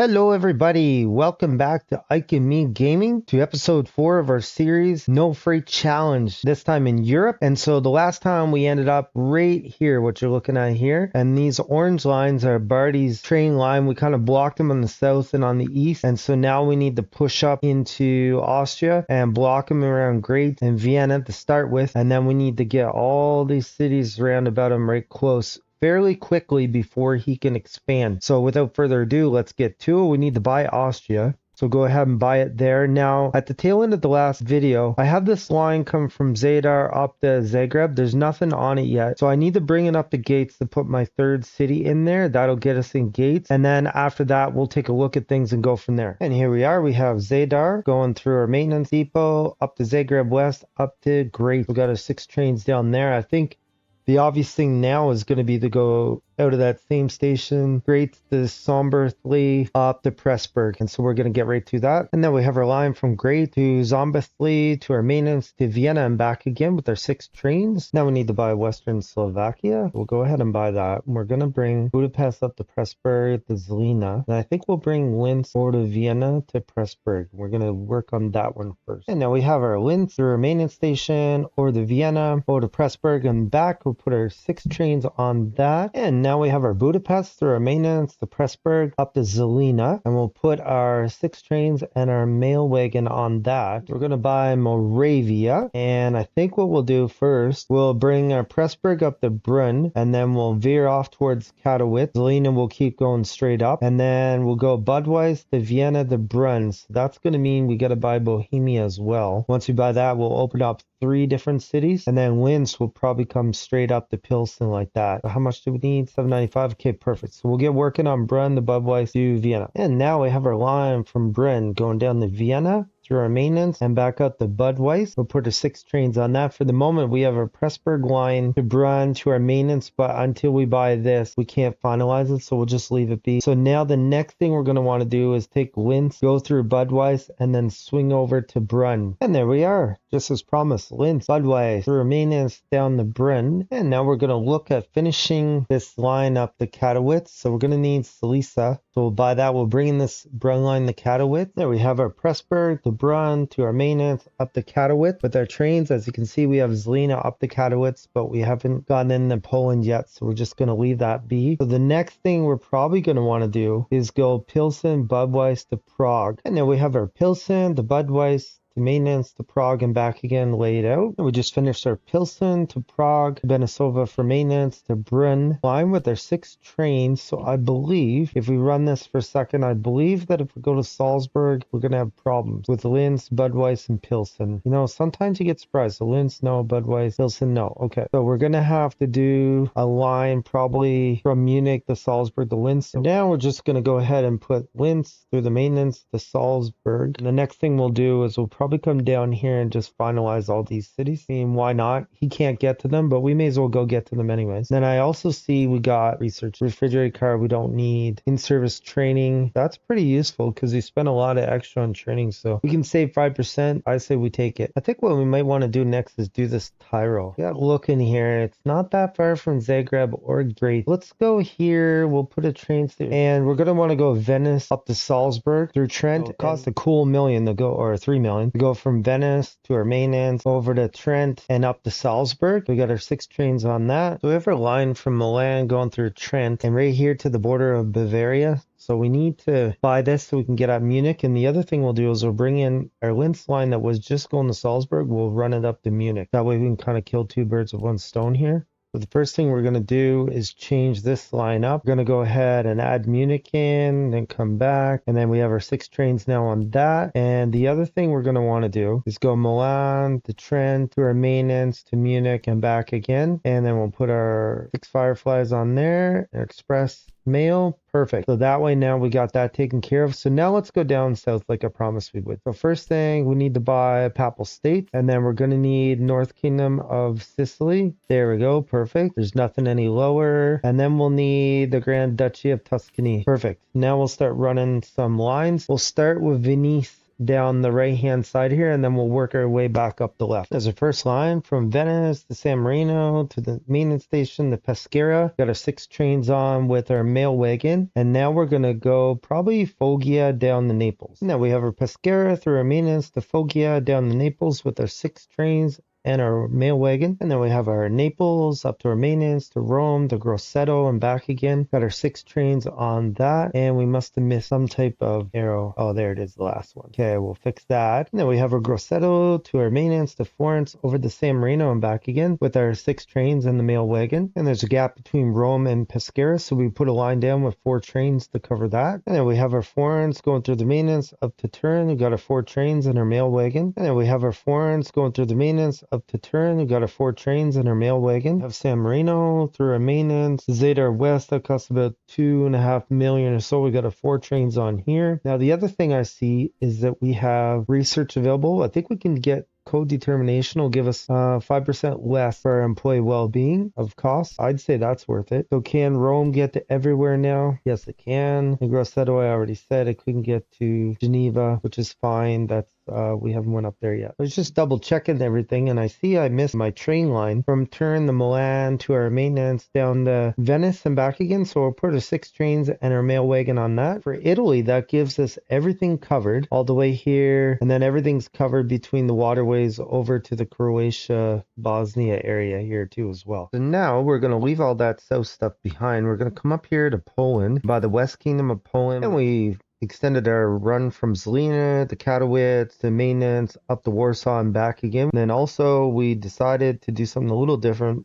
Hello everybody, welcome back to Ike and Me Gaming, to episode 4 of our series No Freight Challenge, this time in Europe. And so the last time we ended up right here, what you're looking at here, and these orange lines are Barti's train line. We kind of blocked them on the south and on the east, and so now we need to push up into Austria and block them around Graz and Vienna to start with, and then we need to get all these cities around about them right close fairly quickly before he can expand. So without further ado, let's get to it. We need to buy Austria. So go ahead and buy it there. Now, at the tail end of the last video, I have this line come from Zadar up to Zagreb. There's nothing on it yet. So I need to bring it up to Gates to put my third city in there. That'll get us in Gates. And then after that, we'll take a look at things and go from there. And here we are. We have Zadar going through our maintenance depot, up to Zagreb West, up to Great. We got our 6 trains down there. I think the obvious thing now is going to be to go out of that same station, straight to Somberthly, up to Pressburg. And so we're going to get right to that. And then we have our line from Great to Somberthly to our maintenance to Vienna and back again with our 6 trains. Now we need to buy Western Slovakia. We'll go ahead and buy that. And we're going to bring Budapest up to Pressburg to Zelina. And I think we'll bring Linz over to Vienna to Pressburg. We're going to work on that one first. And now we have our Linz through our maintenance station or the Vienna, over to Pressburg and back. We'll put our 6 trains on that. And now we have our Budapest through our maintenance to Pressburg up to Zelina, and we'll put our 6 trains and our mail wagon on that. We're going to buy Moravia, and I think what we'll do first, we'll bring our Pressburg up to Brunn, and then we'll veer off towards Katowice. Zelina will keep going straight up, and then we'll go Budweis to Vienna to Brunn. So that's going to mean we got to buy Bohemia as well. Once we buy that, we'll open up 3 different cities, and then Linz will probably come straight up to Pilsen like that. How much do we need? 795. Okay, perfect. So we'll get working on Brunn to Budweis to Vienna. And now we have our line from Brunn going down to Vienna through our maintenance and back up to Budweis. We'll put our 6 trains on that. For the moment, we have our Pressburg line to Brunn to our maintenance, but until we buy this, we can't finalize it, so we'll just leave it be. So now the next thing we're going to want to do is take Linz, go through Budweis, and then swing over to Brunn. And there we are, just as promised. Linz, Budweis, through our maintenance down to Brunn. And now we're going to look at finishing this line up to Katowice. So we're going to need Silesia. So we'll buy that. We'll bring in this Brunn line to Katowice. There we have our Pressburg to Brunn to our maintenance up to Katowice with our trains. As you can see, we have Zelina up to Katowice, but we haven't gotten into Poland yet, so we're just going to leave that be. So the next thing we're probably going to want to do is go Pilsen, Budweis to Prague. And then we have our Pilsen to Budweis, maintenance to Prague and back again laid out. And we just finished our Pilsen to Prague, Benesova for maintenance to Brunn line with our 6 trains. So I believe if we run this for a second, I believe that if we go to Salzburg, we're going to have problems with Linz, Budweis, and Pilsen. You know, sometimes you get surprised. So Linz, no. Budweis, Pilsen, no. Okay. So we're going to have to do a line probably from Munich to Salzburg to Linz. So now we're just going to go ahead and put Linz through the maintenance to Salzburg. And the next thing we'll do is we'll probably come down here and just finalize all these cities. I mean, why not? He can't get to them, but we may as well go get to them anyways. Then I also see we got research refrigerated car. We don't need in-service training. That's pretty useful because we spent a lot of extra on training, so we can save 5%. I say we take it. I think what we might want to do next is do this Tyrol. Yeah, look in here. It's not that far from Zagreb or Great. Let's go here. We'll put a train station, and we're gonna want to go Venice up to Salzburg through Trent. It costs a cool million to go, or 3 million. Go from Venice to our maintenance over to Trent and up to Salzburg. We got our 6 trains on that. So we have our line from Milan going through Trent and right here to the border of Bavaria. So we need to buy this so we can get at Munich. And the other thing we'll do is we'll bring in our Linz line that was just going to Salzburg. We'll run it up to Munich. That way we can kind of kill 2 birds with 1 stone here. So the first thing we're going to do is change this line up. We're going to go ahead and add Munich in, then come back. And then we have our 6 trains now on that. And the other thing we're going to want to do is go Milan to Trent to our maintenance to Munich and back again. And then we'll put our 6 Fireflies on there, our express mail. Perfect. So that way now we got that taken care of. So now let's go down south like I promised we would. So first thing, we need to buy a Papal State, and then we're going to need North Kingdom of Sicily. There we go. Perfect. There's nothing any lower. And then we'll need the Grand Duchy of Tuscany. Perfect. Now we'll start running some lines. We'll start with Venice down the right hand side here, and then we'll work our way back up the left. There's our first line from Venice to San Marino to the maintenance station, the Pescara. Got our 6 trains on with our mail wagon, and now we're gonna go probably Foggia down to Naples. Now we have our Pescara through our maintenance to Foggia down to Naples with our 6 trains and our mail wagon. And then we have our Naples up to our maintenance to Rome to Grosseto and back again. Got our 6 trains on that, and we must have missed some type of arrow. Oh, there it is, the last one. Okay, we'll fix that. And then we have our Grosseto to our maintenance to Florence over to San Marino and back again with our 6 trains and the mail wagon. And there's a gap between Rome and Pescara, so we put a line down with 4 trains to cover that. And then we have our Florence going through the maintenance up to Turin. We got our 4 trains and our mail wagon. And then we have our Florence going through the maintenance up to Turin. We got our 4 trains and our mail wagon. We have San Marino through our maintenance. Zeta West, that costs about 2.5 million or so. We got our 4 trains on here. Now the other thing I see is that we have research available. I think we can get co-determination will give us 5% less for our employee well-being of costs. I'd say that's worth it. So can Rome get to everywhere now? Yes, it can. And Grosseto, I already said it couldn't get to Geneva, which is fine. That's we haven't went up there yet. I was just double checking everything, and I see I missed my train line from Turin to Milan to our maintenance down to Venice and back again. So we'll put our 6 trains and our mail wagon on that. For Italy, that gives us everything covered all the way here, and then everything's covered between the waterways over to the Croatia, Bosnia area here too as well. So now we're going to leave all that south stuff behind. We're going to come up here to Poland, by the West Kingdom of Poland, and we extended our run from Zelina to Katowice to maintenance up to Warsaw and back again. And then also we decided to do something a little different.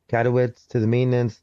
Katowice to the maintenance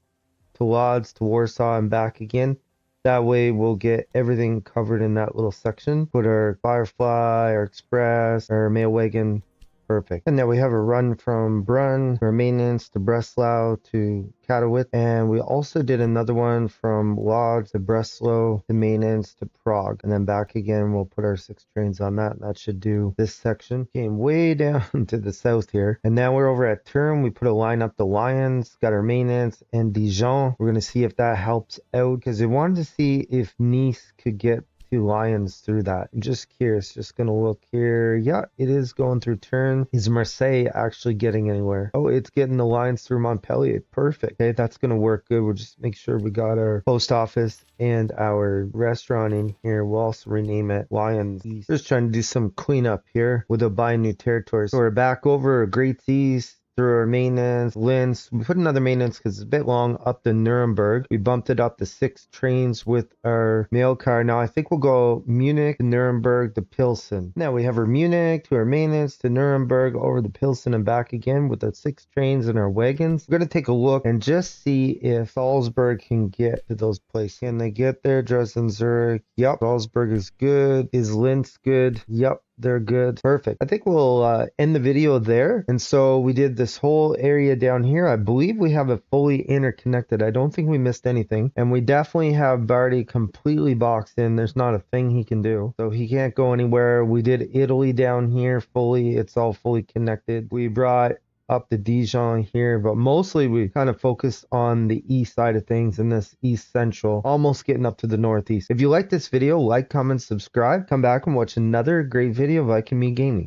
to Lodz to Warsaw and back again. That way we'll get everything covered in that little section. Put our Firefly, our Express, our mail wagon. Perfect. And now we have a run from Brunn, our maintenance to Breslau to Katowice. And we also did another one from Lodz to Breslau to maintenance to Prague. And then back again, we'll put our 6 trains on that. And that should do this section. Came way down to the south here. And now we're over at Turin. We put a line up to Lyons, got our maintenance and Dijon. We're going to see if that helps out because we wanted to see if Nice could get Lions through that. I'm just curious, just gonna look here. Yeah, it is going through Turin. Is Marseille actually getting anywhere? Oh, it's getting the lines through Montpellier. Perfect. Okay, that's gonna work good. We'll just make sure we got our post office and our restaurant in here. We'll also rename it Lions East. Just trying to do some cleanup here without buying new territory. So we're back over Great East through our maintenance, Linz. We put another maintenance because it's a bit long up to Nuremberg. We bumped it up to 6 trains with our mail car. Now I think we'll go Munich to Nuremberg to Pilsen. Now we have our Munich to our maintenance to Nuremberg over to Pilsen and back again with the 6 trains and our wagons. We're going to take a look and just see if Salzburg can get to those places. Can they get there? Dresden, Zurich. Yep. Salzburg is good. Is Linz good? Yep. They're good. Perfect. I think we'll end the video there. And so we did this whole area down here. I believe we have it fully interconnected. I don't think we missed anything. And we definitely have Barti completely boxed in. There's not a thing he can do. So he can't go anywhere. We did Italy down here fully. It's all fully connected. We brought up to Dijon here, but mostly we kind of focus on the east side of things in this east central, almost getting up to the northeast. If you like this video, like, comment, subscribe, come back and watch another great video of Ike and Me Gaming.